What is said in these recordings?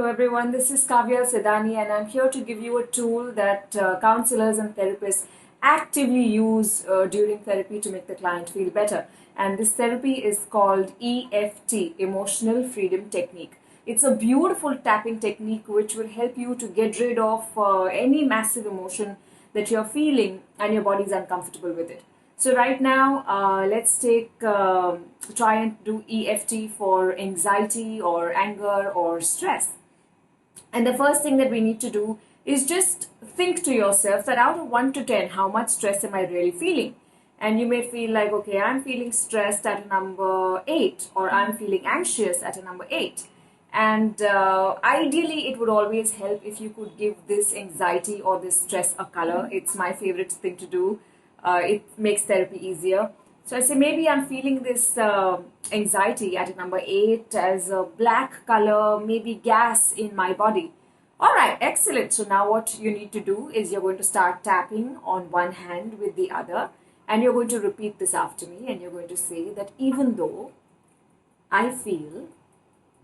everyone, this is Kavya Sedani and I'm here to give you a tool that counselors and therapists actively use during therapy to make the client feel better. And this therapy is called EFT, Emotional Freedom Technique. It's a beautiful tapping technique which will help you to get rid of any massive emotion that you're feeling and your body is uncomfortable with it. So right now, let's try and do EFT for anxiety or anger or stress. And the first thing that we need to do is just think to yourself that out of 1 to 10, how much stress am I really feeling? And you may feel like, okay, I'm feeling stressed at a number 8, or I'm feeling anxious at a number 8. And ideally, it would always help if you could give this anxiety or this stress a color. It's my favorite thing to do. It makes therapy easier. So I say maybe I'm feeling this anxiety at a number 8 as a black color, maybe gas in my body. All right, excellent. So now what you need to do is you're going to start tapping on one hand with the other, and you're going to repeat this after me, and you're going to say that even though I feel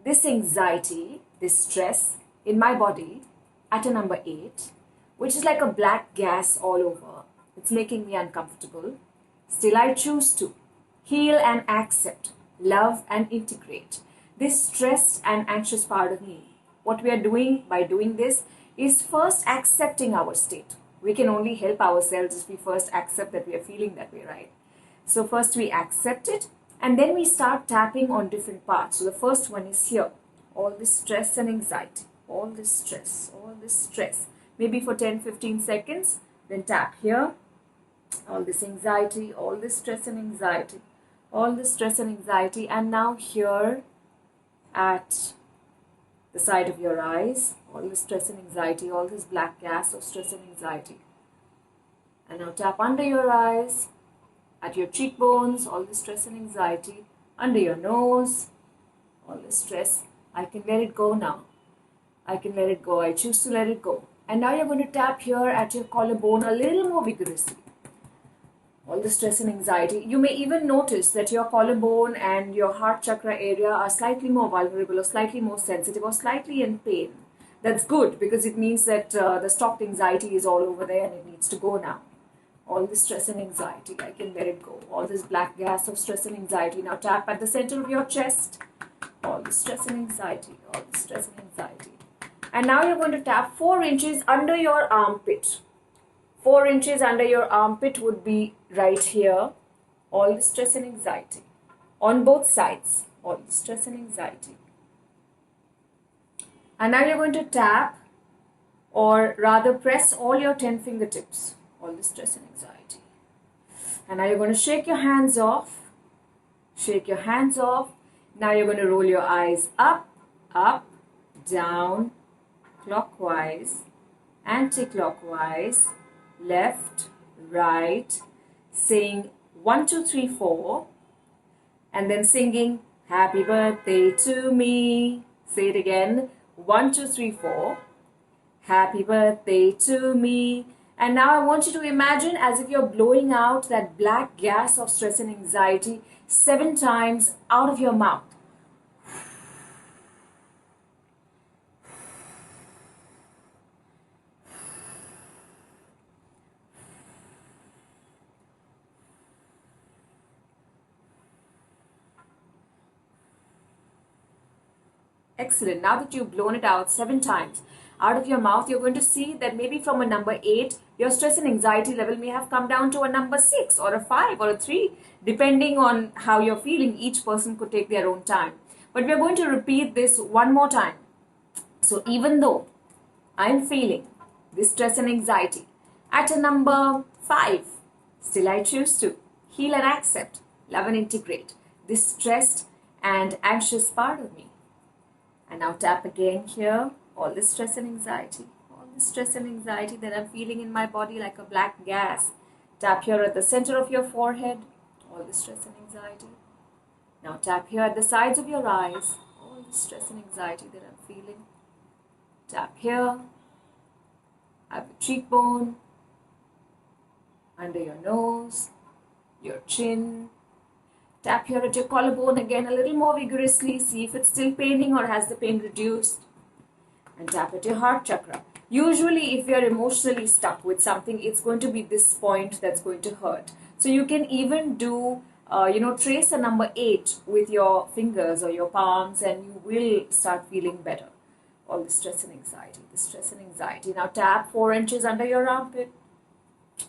this anxiety, this stress in my body at a number 8, which is like a black gas all over, it's making me uncomfortable. Still, I choose to heal and accept, love and integrate this stressed and anxious part of me. What we are doing by doing this is first accepting our state. We can only help ourselves if we first accept that we are feeling that way, right? So first we accept it, and then we start tapping on different parts. So the first one is here. All this stress and anxiety, all this stress. Maybe for 10-15 seconds, then tap here. All this anxiety, all this stress and anxiety, all this stress and anxiety. And now here at the side of your eyes, all this stress and anxiety, all this black gas of stress and anxiety. And now tap under your eyes, at your cheekbones, all this stress and anxiety, under your nose, all this stress. I can let it go now. I can let it go. I choose to let it go. And now you're going to tap here at your collarbone a little more vigorously. All the stress and anxiety. You may even notice that your collarbone and your heart chakra area are slightly more vulnerable or slightly more sensitive or slightly in pain. That's good because it means that the stopped anxiety is all over there and it needs to go now. All this stress and anxiety, I can let it go. All this black gas of stress and anxiety. Now tap at the center of your chest. All this stress and anxiety, all this stress and anxiety. And now you're going to tap 4 inches under your armpit. 4 inches under your armpit would be right here. All the stress and anxiety. On both sides. All the stress and anxiety. And now you're going to tap, or rather press all your 10 fingertips. All the stress and anxiety. And now you're going to shake your hands off. Shake your hands off. Now you're going to roll your eyes up, up, down, clockwise, anti-clockwise, left, right, saying 1, 2, 3, 4, and then singing happy birthday to me. Say it again, 1, 2, 3, 4, happy birthday to me. And now I want you to imagine as if you're blowing out that black gas of stress and anxiety 7 times out of your mouth. Excellent. Now that you've blown it out 7 times out of your mouth, you're going to see that maybe from a number 8, your stress and anxiety level may have come down to a number 6 or a 5 or a 3, depending on how you're feeling. Each person could take their own time. But we're going to repeat this one more time. So even though I'm feeling this stress and anxiety at a number 5, still I choose to heal and accept, love and integrate this stressed and anxious part of me. And now tap again here, all this stress and anxiety, all this stress and anxiety that I'm feeling in my body like a black gas. Tap here at the center of your forehead, all this stress and anxiety. Now tap here at the sides of your eyes, all this stress and anxiety that I'm feeling. Tap here, at the cheekbone, under your nose, your chin. Tap here at your collarbone again a little more vigorously. See if it's still paining or has the pain reduced. and tap at your heart chakra. Usually, if you're emotionally stuck with something, it's going to be this point that's going to hurt. So you can even do, trace a number 8 with your fingers or your palms, and you will start feeling better. All the stress and anxiety, the stress and anxiety. Now tap 4 inches under your armpit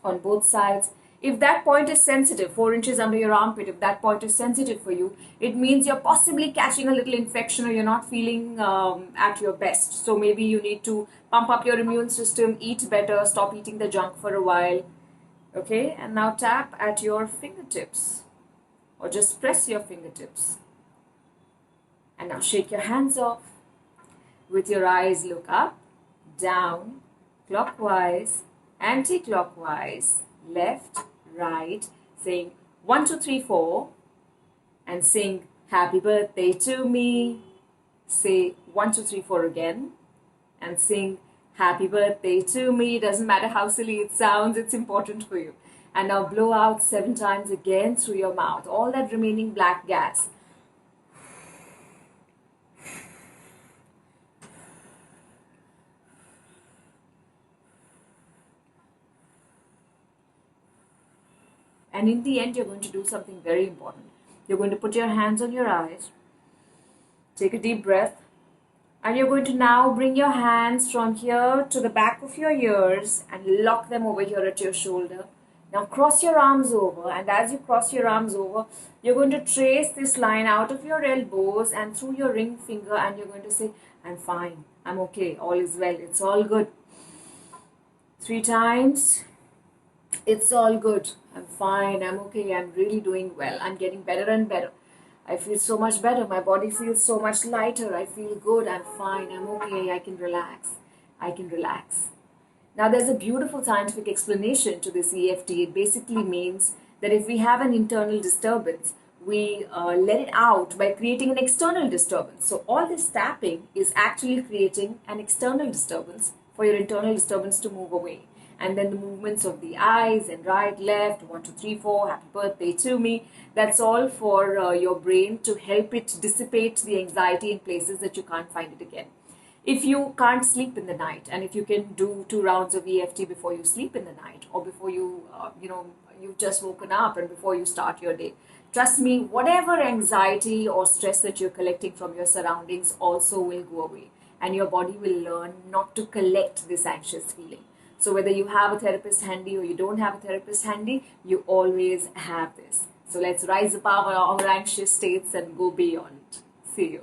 on both sides. If that point is sensitive, 4 inches under your armpit, if that point is sensitive for you, it means you're possibly catching a little infection or you're not feeling at your best. So maybe you need to pump up your immune system, eat better, stop eating the junk for a while. Okay, and now tap at your fingertips or just press your fingertips. And now shake your hands off. With your eyes, look up, down, clockwise, anti-clockwise, left, right, saying 1, 2, 3, 4, and sing happy birthday to me. Say 1, 2, 3, 4 again, and sing happy birthday to me. Doesn't matter how silly it sounds, it's important for you. And now blow out 7 times again through your mouth, all that remaining black gas. And in the end, you're going to do something very important. You're going to put your hands on your eyes, take a deep breath, and you're going to now bring your hands from here to the back of your ears and lock them over here at your shoulder. Now cross your arms over, and as you cross your arms over, you're going to trace this line out of your elbows and through your ring finger, and you're going to say, I'm fine, I'm okay, all is well, it's all good. 3 times. It's all good. I'm fine. I'm okay. I'm really doing well. I'm getting better and better. I feel so much better. My body feels so much lighter. I feel good. I'm fine. I'm okay. I can relax. I can relax. Now, there's a beautiful scientific explanation to this EFT. It basically means that if we have an internal disturbance, we let it out by creating an external disturbance. So, all this tapping is actually creating an external disturbance for your internal disturbance to move away. And then the movements of the eyes and right, left, 1, 2, 3, 4, happy birthday to me. That's all for your brain to help it dissipate the anxiety in places that you can't find it again. If you can't sleep in the night, and if you can do 2 rounds of EFT before you sleep in the night, or before you've just woken up and before you start your day, trust me, whatever anxiety or stress that you're collecting from your surroundings also will go away. And your body will learn not to collect this anxious feeling. So whether you have a therapist handy or you don't have a therapist handy, you always have this. So let's rise above our anxious states and go beyond. See you.